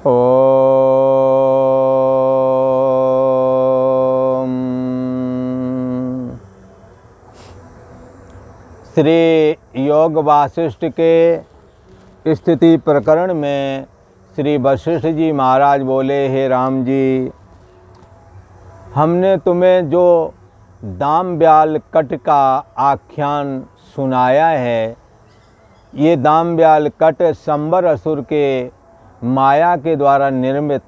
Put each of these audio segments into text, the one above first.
ओम। श्री योग वासिष्ठ के स्थिति प्रकरण में श्री वशिष्ठ जी महाराज बोले, हे राम जी, हमने तुम्हें जो दामब्याल कट का आख्यान सुनाया है, ये दामब्याल कट शंबर असुर के माया के द्वारा निर्मित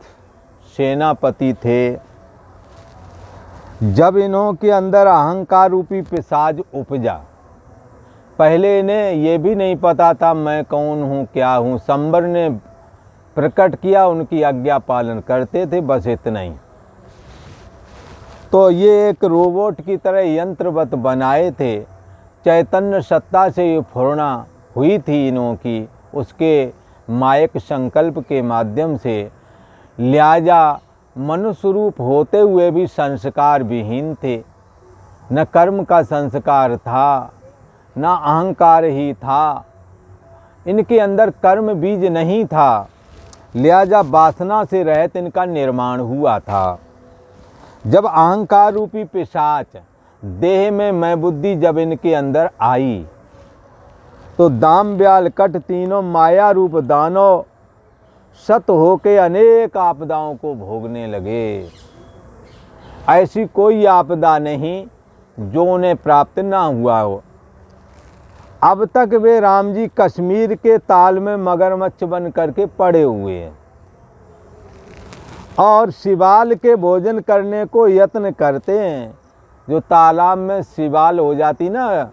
सेनापति थे। जब इन्हों के अंदर अहंकार रूपी पिशाच उपजा, पहले इन्हें ये भी नहीं पता था मैं कौन हूँ क्या हूँ। शंबर ने प्रकट किया, उनकी आज्ञा पालन करते थे, बस इतना ही। तो ये एक रोबोट की तरह यंत्रवत बनाए थे। चैतन्य सत्ता से ये फुरना हुई थी इन्हों की, उसके मायक संकल्प के माध्यम से। लिहाजा मनुष्य रूप होते हुए भी संस्कार विहीन थे। न कर्म का संस्कार था, न अहंकार ही था। इनके अंदर कर्म बीज नहीं था, लिहाजा वासना से रहित इनका निर्माण हुआ था। जब अहंकार रूपी पिशाच देह में मैं बुद्धि जब इनके अंदर आई, तो दामब्याल कट तीनों माया रूप दानव सत होके अनेक आपदाओं को भोगने लगे। ऐसी कोई आपदा नहीं जो उन्हें प्राप्त ना हुआ हो। अब तक वे राम जी कश्मीर के ताल में मगरमच्छ बन करके पड़े हुए हैं और शिवाल के भोजन करने को यत्न करते हैं। जो तालाब में शिवाल हो जाती ना,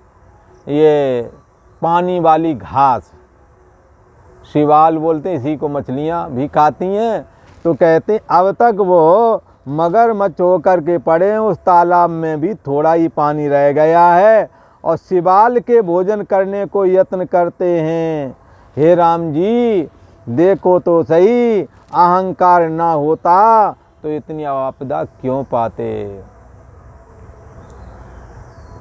ये पानी वाली घास, शिवाल बोलते हैं, इसी को मछलियाँ भी खाती हैं। तो कहते हैं अब तक वो मगरमच्छ होकर के पड़े हैं, उस तालाब में भी थोड़ा ही पानी रह गया है और शिवाल के भोजन करने को यत्न करते हैं। हे राम जी, देखो तो सही, अहंकार ना होता तो इतनी आपदा क्यों पाते।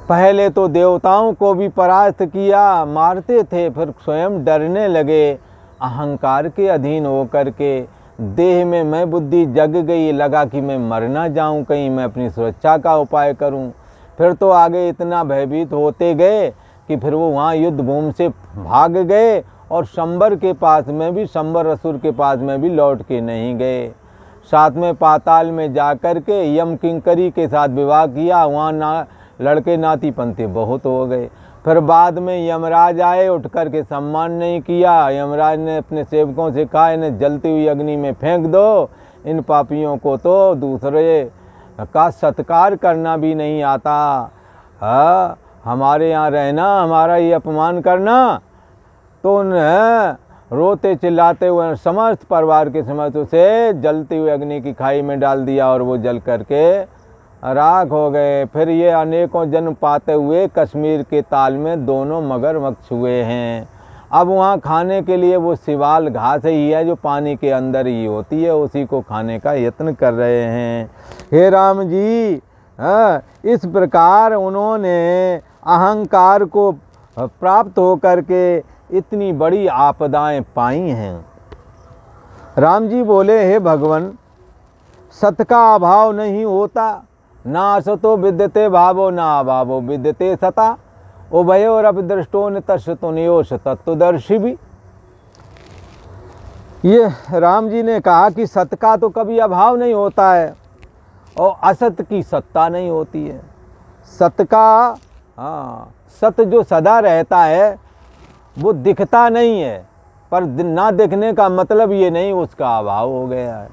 पहले तो देवताओं को भी परास्त किया, मारते थे, फिर स्वयं डरने लगे। अहंकार के अधीन होकर के देह में मैं बुद्धि जग गई, लगा कि मैं मर ना जाऊं, कहीं मैं अपनी सुरक्षा का उपाय करूं। फिर तो आगे इतना भयभीत होते गए कि फिर वो वहाँ युद्ध भूमि से भाग गए और शंबर के पास में भी, शंबर असुर के पास में भी लौट के नहीं गए। साथ में पाताल में जा कर के यम किंकरी के साथ विवाह किया, वहाँ ना लड़के नाती पंते बहुत हो गए। फिर बाद में यमराज आए, उठ कर के सम्मान नहीं किया। यमराज ने अपने सेवकों से कहा, इन्हें जलती हुई अग्नि में फेंक दो, इन पापियों को तो दूसरे का सत्कार करना भी नहीं आता। हमारे यहाँ रहना, हमारा ये अपमान करना। तो उन्हें रोते चिल्लाते हुए समस्त परिवार के समस्त उसे जलती हुई अग्नि की खाई में डाल दिया और वो जल करके राख हो गए। फिर ये अनेकों जन्म पाते हुए कश्मीर के ताल में दोनों मगरमच्छ हुए हैं। अब वहाँ खाने के लिए वो शिवाल घास ही है जो पानी के अंदर ही होती है, उसी को खाने का यत्न कर रहे हैं। हे राम जी, इस प्रकार उन्होंने अहंकार को प्राप्त होकर के इतनी बड़ी आपदाएं पाई हैं। राम जी बोले, हे भगवान, सत का अभाव नहीं होता, ना असतो विद्यते भावो ना अभावो विद्यते सता, उभयोर अपि दृष्टो न तस्य नियोश तत्वदर्शी भी। ये राम जी ने कहा कि सत का तो कभी अभाव नहीं होता है और असत की सत्ता नहीं होती है। सत का, सत जो सदा रहता है वो दिखता नहीं है, पर ना दिखने का मतलब ये नहीं उसका अभाव हो गया है।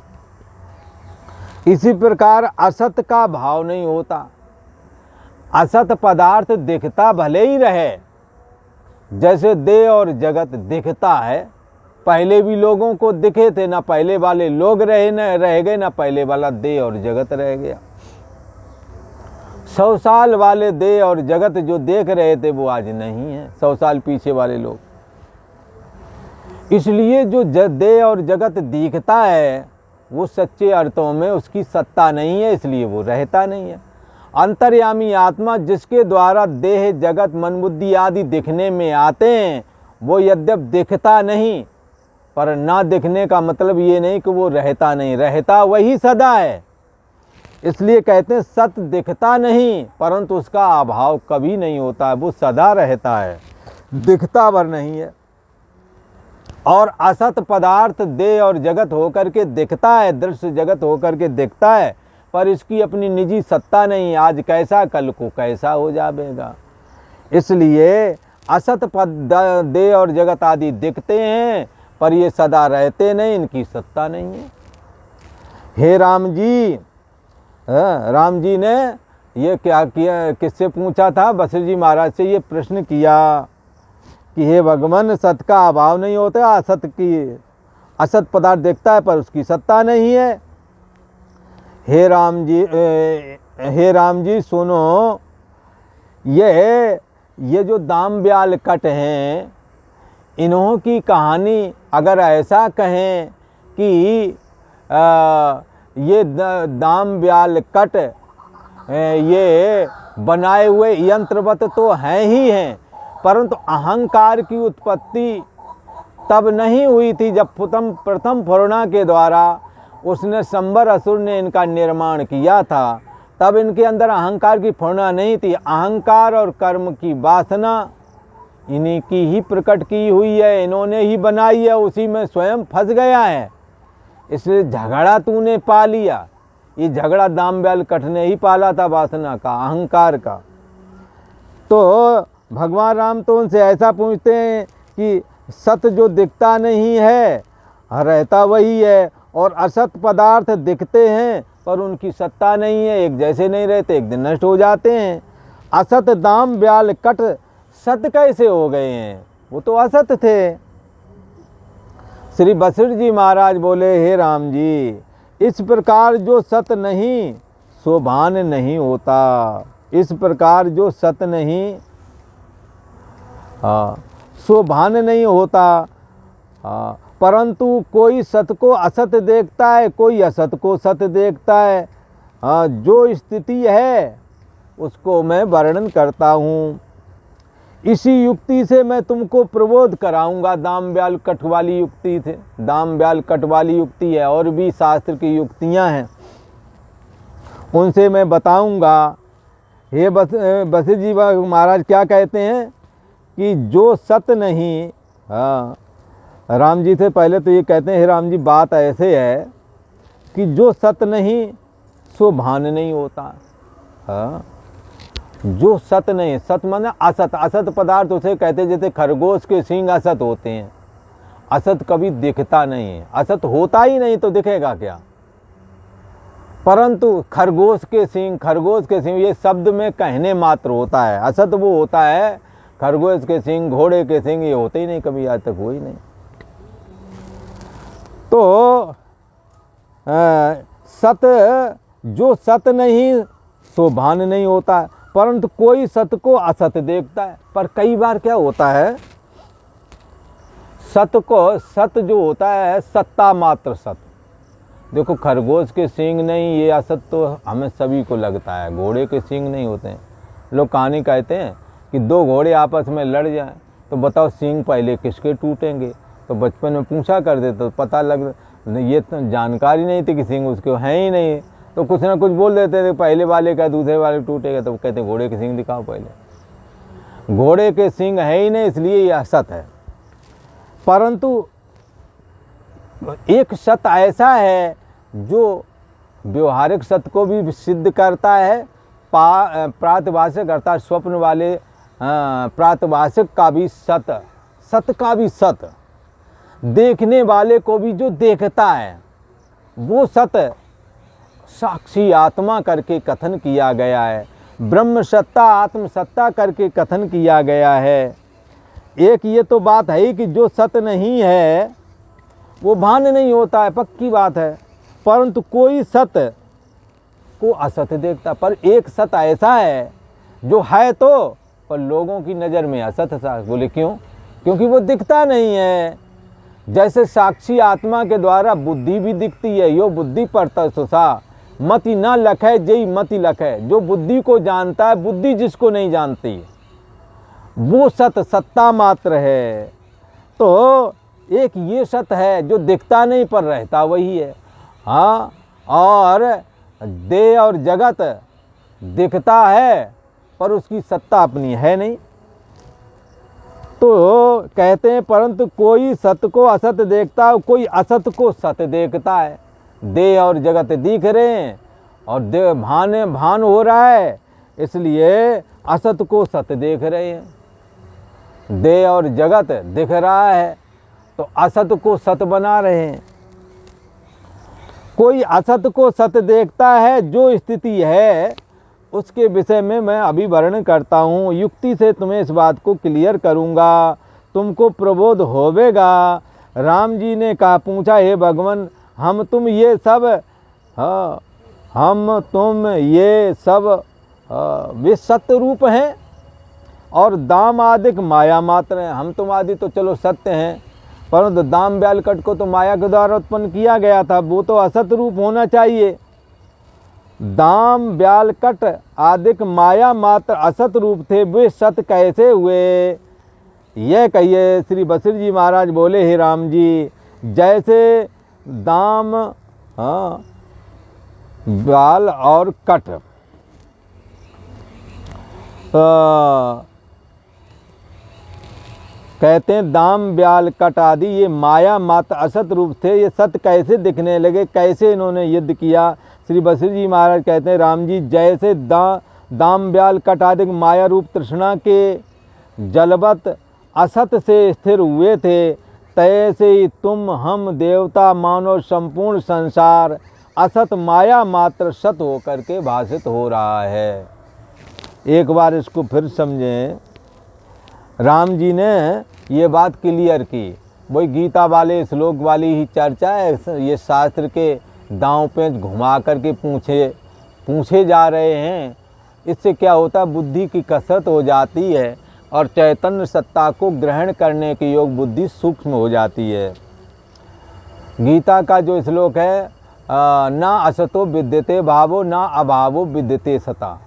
इसी प्रकार असत का भाव नहीं होता। असत पदार्थ दिखता भले ही रहे, जैसे देह और जगत दिखता है। पहले भी लोगों को दिखे थे, ना पहले वाले लोग रह गए, ना पहले वाला देह और जगत रह गया। 100 साल वाले देह और जगत जो देख रहे थे वो आज नहीं है, 100 साल पीछे वाले लोग। इसलिए जो देह और जगत दिखता है वो सच्चे अर्थों में उसकी सत्ता नहीं है, इसलिए वो रहता नहीं है। अंतर्यामी आत्मा जिसके द्वारा देह जगत मन बुद्धि आदि दिखने में आते हैं, वो यद्यप दिखता नहीं पर ना दिखने का मतलब ये नहीं कि वो रहता नहीं, रहता वही सदा है। इसलिए कहते हैं सत दिखता नहीं परंतु उसका अभाव कभी नहीं होता है, वो सदा रहता है, दिखता भर नहीं है। और असत पदार्थ देह और जगत होकर के दिखता है, दृश्य जगत होकर के दिखता है, पर इसकी अपनी निजी सत्ता नहीं, आज कैसा कल को कैसा हो जाएगा। इसलिए असत पद देह और जगत आदि दिखते हैं पर ये सदा रहते नहीं, इनकी सत्ता नहीं है। हे राम जी, राम जी ने ये क्या किया, किससे पूछा था? वशिष्ठ जी महाराज से ये प्रश्न किया कि हे भगवान, सत का अभाव नहीं होता, असत पदार्थ देखता है पर उसकी सत्ता नहीं है। हे राम जी सुनो, ये जो दाम ब्याल कट हैं, इन्हों की कहानी अगर ऐसा कहें कि ये दाम ब्याल कट ये बनाए हुए यंत्रवत तो हैं ही हैं, परंतु अहंकार की उत्पत्ति तब नहीं हुई थी जब प्रथम फुरना के द्वारा उसने संबर असुर ने इनका निर्माण किया था। तब इनके अंदर अहंकार की फुरना नहीं थी। अहंकार और कर्म की वासना इन्हीं की ही प्रकट की हुई है, इन्होंने ही बनाई है, उसी में स्वयं फंस गया है। इसलिए झगड़ा तूने पा लिया, ये झगड़ा दाम ब्याल कट ने ही पाला था, वासना का, अहंकार का। तो भगवान राम तो उनसे ऐसा पूछते हैं कि सत जो दिखता नहीं है रहता वही है, और असत पदार्थ दिखते हैं पर उनकी सत्ता नहीं है, एक जैसे नहीं रहते, एक दिन नष्ट हो जाते हैं। असत दाम ब्याल कट सत कैसे हो गए हैं? वो तो असत थे। श्री वशिष्ठ जी महाराज बोले, हे राम जी, इस प्रकार जो सत नहीं सो भान नहीं होता। इस प्रकार जो सत नहीं सो भान नहीं होता, परंतु कोई सत को असत देखता है, कोई असत को सत देखता है। जो स्थिति है उसको मैं वर्णन करता हूँ। इसी युक्ति से मैं तुमको प्रबोध कराऊंगा। दाम ब्याल कट वाली युक्ति थे, दाम ब्याल कट वाली युक्ति है, और भी शास्त्र की युक्तियाँ हैं, उनसे मैं बताऊंगा। हे वशिष्ठ जी महाराज क्या कहते हैं कि जो सत नहीं, राम जी से पहले तो ये कहते हैं, हे राम जी, बात ऐसे है कि जो सत नहीं सो भान नहीं होता। जो सत नहीं, सत माने असत, असत पदार्थ उसे कहते हैं जैसे खरगोश के सींग असत होते हैं। असत कभी दिखता नहीं है, असत होता ही नहीं तो दिखेगा क्या? परंतु खरगोश के सींग ये शब्द में कहने मात्र होता है। असत वो होता है खरगोश के सींग, घोड़े के सींग, ये होते ही नहीं, कभी आज तक हुई नहीं। तो सत जो सत नहीं सो भान नहीं होता, परंतु कोई सत को असत देखता है। पर कई बार क्या होता है, सत जो होता है सत्ता मात्र सत। देखो खरगोश के सींग नहीं, ये असत तो हमें सभी को लगता है, घोड़े के सींग नहीं होते हैं। लोग कहानी कहते हैं कि दो घोड़े आपस में लड़ जाएं तो बताओ सींग पहले किसके टूटेंगे? तो बचपन में पूछा कर देते तो पता लग, ये तो जानकारी नहीं थी कि सींग उसके हैं ही नहीं, तो कुछ ना कुछ बोल देते थे, पहले वाले का दूसरे वाले टूटेगा, तो कहते घोड़े के सींग दिखाओ पहले। घोड़े के सींग है ही नहीं, इसलिए ये असत है। परंतु एक सत ऐसा है जो व्यवहारिक सत को भी सिद्ध करता है, प्रातभाषिक अर्थात स्वप्न वाले प्रातभाषिक का भी सत, सत का भी सत, देखने वाले को भी जो देखता है वो सत साक्षी आत्मा करके कथन किया गया है। ब्रह्म सत्ता आत्म सत्ता करके कथन किया गया है। एक ये तो बात है ही कि जो सत नहीं है वो भान नहीं होता है, पक्की बात है, परंतु कोई सत को असत देखता। पर एक सत ऐसा है जो है तो पर लोगों की नज़र में असत सा। बोले क्यों? क्योंकि वो दिखता नहीं है। जैसे साक्षी आत्मा के द्वारा बुद्धि भी दिखती है, यो बुद्धि परता सुसा मति न लखे जई मति लखे। जो बुद्धि को जानता है, बुद्धि जिसको नहीं जानती, वो सत सत्ता मात्र है। तो एक ये सत है जो दिखता नहीं पर रहता वही है। हाँ, और देह और जगत दिखता है पर उसकी सत्ता अपनी है नहीं। तो कहते हैं परंतु कोई सत को असत देखता है, कोई असत को सत देखता है। देह और जगत दिख रहे हैं और देह भान हो रहा है, इसलिए असत को सत देख रहे हैं। देह और जगत दिख रहा है तो असत को सत बना रहे हैं। कोई असत को सत देखता है, जो स्थिति है उसके विषय में मैं अभी वर्णन करता हूँ। युक्ति से तुम्हें इस बात को क्लियर करूँगा, तुमको प्रबोध होवेगा। राम जी ने कहा, पूछा, हे भगवान, हम तुम ये सब वे सत्य रूप हैं और दाम आदिक माया मात्र हैं। हम तुम आदि तो चलो सत्य हैं, परंतु दाम ब्याल कट को तो माया के द्वारा उत्पन्न किया गया था, वो तो असत रूप होना चाहिए। दाम ब्याल कट आदिक माया मात्र असत रूप थे, वे सत कैसे हुए? यह कहिए। श्री बसर जी महाराज बोले, हे राम जी, जैसे दाम ब्याल और कट कहते हैं, दाम ब्याल कट आदि ये माया मात्र असत रूप थे, ये सत कैसे दिखने लगे, कैसे इन्होंने युद्ध किया? श्री बसरी जी महाराज कहते हैं, राम जी, जैसे दाम ब्याल कट आदि माया रूप तृष्णा के जलवत असत से स्थिर हुए थे, तैसे ही तुम हम देवता मानव संपूर्ण संसार असत माया मात्र सत होकर के भाषित हो रहा है। एक बार इसको फिर समझें। राम जी ने ये बात क्लियर की, वही गीता वाले श्लोक वाली ही चर्चा है। ये शास्त्र के दांव पेंच घुमा करके पूछे जा रहे हैं। इससे क्या होता है, बुद्धि की कसरत हो जाती है और चैतन्य सत्ता को ग्रहण करने के योग बुद्धि सूक्ष्म हो जाती है। गीता का जो श्लोक है, ना असतो विद्यते भावो ना अभावो विद्यते सता,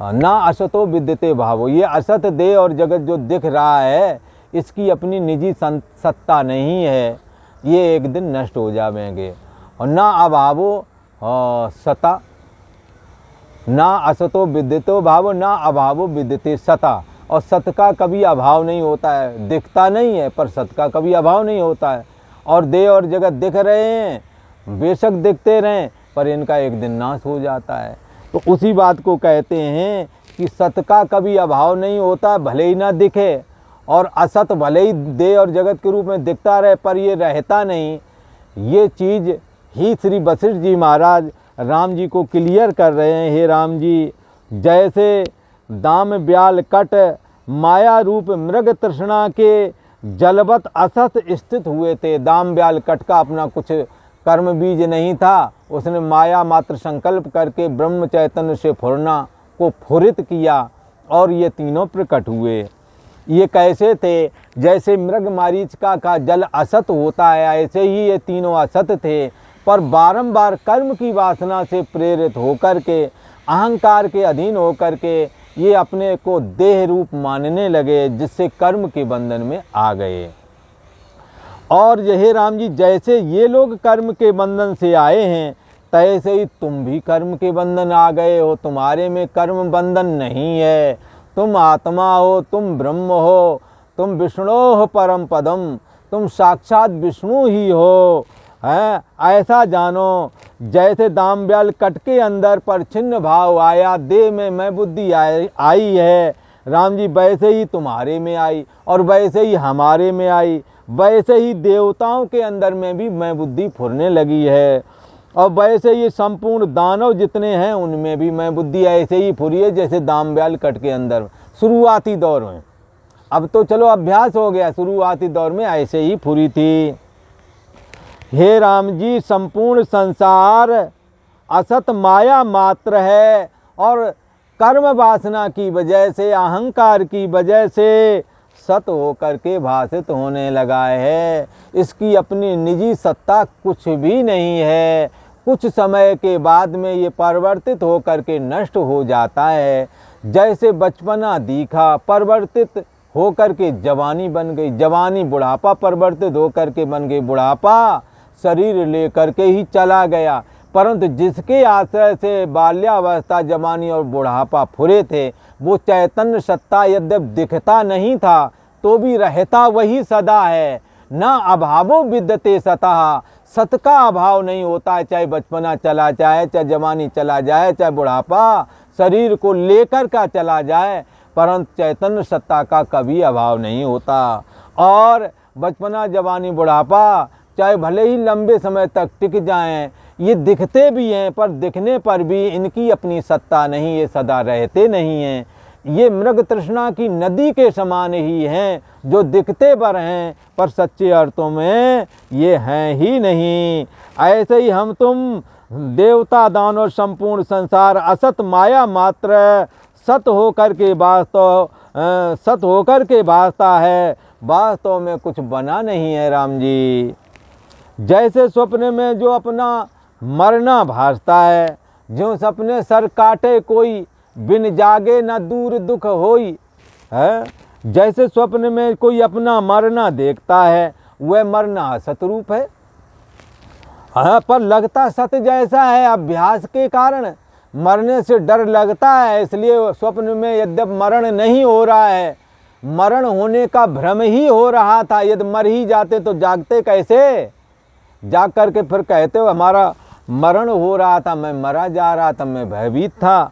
ना असतो विद्यते भावो। ये असत देह और जगत जो दिख रहा है, इसकी अपनी निजी सत्ता नहीं है, ये एक दिन नष्ट हो जाएंगे। और ना अभावो सता, ना असतो विद्यतो भावो ना अभावो विद्यते सता। और सत का कभी अभाव नहीं होता है, दिखता नहीं है पर सत का कभी अभाव नहीं होता है। और देह और जगत दिख रहे हैं, बेशक दिखते रहें, पर इनका एक दिन नाश हो जाता है। तो उसी बात को कहते हैं कि सत का कभी अभाव नहीं होता, भले ही ना दिखे, और असत भले ही देह और जगत के रूप में दिखता रहे पर ये रहता नहीं। ये चीज़ ही श्री वशिष्ठ जी महाराज राम जी को क्लियर कर रहे हैं। हे राम जी, जैसे दाम ब्याल कट माया रूप मृग तृष्णा के जलवत असत स्थित हुए थे। दाम ब्याल कट का अपना कुछ कर्म बीज नहीं था, उसने माया मात्र संकल्प करके ब्रह्म चैतन्य से फुरना को फुरित किया और ये तीनों प्रकट हुए। ये कैसे थे? जैसे मृग मारीचिका का जल असत होता है, ऐसे ही ये तीनों असत थे, पर बारंबार कर्म की वासना से प्रेरित होकर के, अहंकार के अधीन होकर के ये अपने को देह रूप मानने लगे, जिससे कर्म के बंधन में आ गए। और हे राम जी, जैसे ये लोग कर्म के बंधन से आए हैं, तैसे ही तुम भी कर्म के बंधन आ गए हो। तुम्हारे में कर्म बंधन नहीं है, तुम आत्मा हो, तुम ब्रह्म हो, तुम विष्णोः परम पदम, तुम साक्षात विष्णु ही हो, हैं? ऐसा जानो। जैसे दाम ब्याल कट के अंदर पर छिन्न भाव आया, देह में मैं बुद्धि आई है राम जी, वैसे ही तुम्हारे में आई और वैसे ही हमारे में आई, वैसे ही देवताओं के अंदर में भी मैं बुद्धि फुरने लगी है, और वैसे ही संपूर्ण दानव जितने हैं उनमें भी मैं बुद्धि ऐसे ही फुरी है जैसे दाम ब्याल कट के अंदर शुरुआती दौर में। अब तो चलो अभ्यास हो गया, शुरुआती दौर में ऐसे ही फुरी थी। हे राम जी, संपूर्ण संसार असत माया मात्र है और कर्म वासना की वजह से, अहंकार की वजह से सत होकर के भाषित होने लगा है। इसकी अपनी निजी सत्ता कुछ भी नहीं है। कुछ समय के बाद में ये परिवर्तित होकर के नष्ट हो जाता है। जैसे बचपना दिखा, परिवर्तित हो करके जवानी बन गई, जवानी बुढ़ापा परिवर्तित हो करके बन गई, बुढ़ापा शरीर लेकर के ही चला गया। परंतु जिसके आश्रय से बाल्यावस्था, जवानी और बुढ़ापा फुरे थे, वो चैतन्य सत्ता यद्यप दिखता नहीं था तो भी रहता वही सदा है। न अभावो विद्यते सतः, सत का अभाव नहीं होता है, चाहे बचपना चला जाए, चाहे जवानी चला जाए, चाहे बुढ़ापा शरीर को लेकर का चला जाए, परंतु चैतन्य सत्ता का कभी अभाव नहीं होता। और बचपना, जवानी, बुढ़ापा चाहे भले ही लंबे समय तक टिक जाएं, ये दिखते भी हैं, पर दिखने पर भी इनकी अपनी सत्ता नहीं, ये सदा रहते नहीं हैं। ये मृग तृष्णा की नदी के समान ही हैं, जो दिखते पर हैं पर सच्चे अर्थों में ये हैं ही नहीं। ऐसे ही हम तुम देवता, दानव, संपूर्ण संसार असत माया मात्र सत होकर के वास्तव, सत होकर के भासता है, वास्तव में कुछ बना नहीं है राम जी। जैसे स्वप्न में जो अपना मरना भासता है, जो सपने सर काटे कोई, बिन जागे न दूर दुख होई है। जैसे स्वप्न में कोई अपना मरना देखता है, वह मरना सतरूप है। हाँ, पर लगता सत जैसा है, अभ्यास के कारण मरने से डर लगता है, इसलिए स्वप्न में यद्यप मरण नहीं हो रहा है, मरण होने का भ्रम ही हो रहा था। यदि मर ही जाते तो जागते कैसे? जाग करके फिर कहते हो हमारा मरण हो रहा था, मैं मरा जा रहा था, मैं भयभीत था।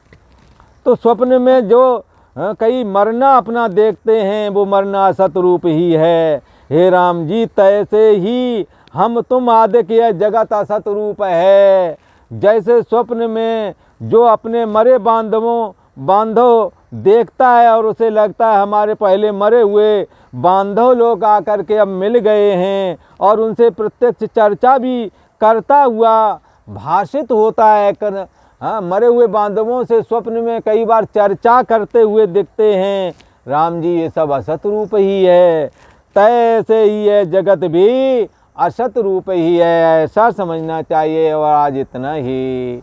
तो स्वप्न में जो कई मरना अपना देखते हैं, वो मरना सतरूप ही है। हे राम जी, तैसे ही हम तुम आदि के जगत असतरूप है। जैसे स्वप्न में जो अपने मरे बांधव देखता है और उसे लगता है हमारे पहले मरे हुए बांधव लोग आकर के अब मिल गए हैं, और उनसे प्रत्यक्ष चर्चा भी करता हुआ भाषित होता है। हाँ, मरे हुए बांधवों से स्वप्न में कई बार चर्चा करते हुए दिखते हैं। राम जी, ये सब असत रूप ही है। तैसे ही है जगत भी असत रूप ही है, ऐसा समझना चाहिए। और आज इतना ही।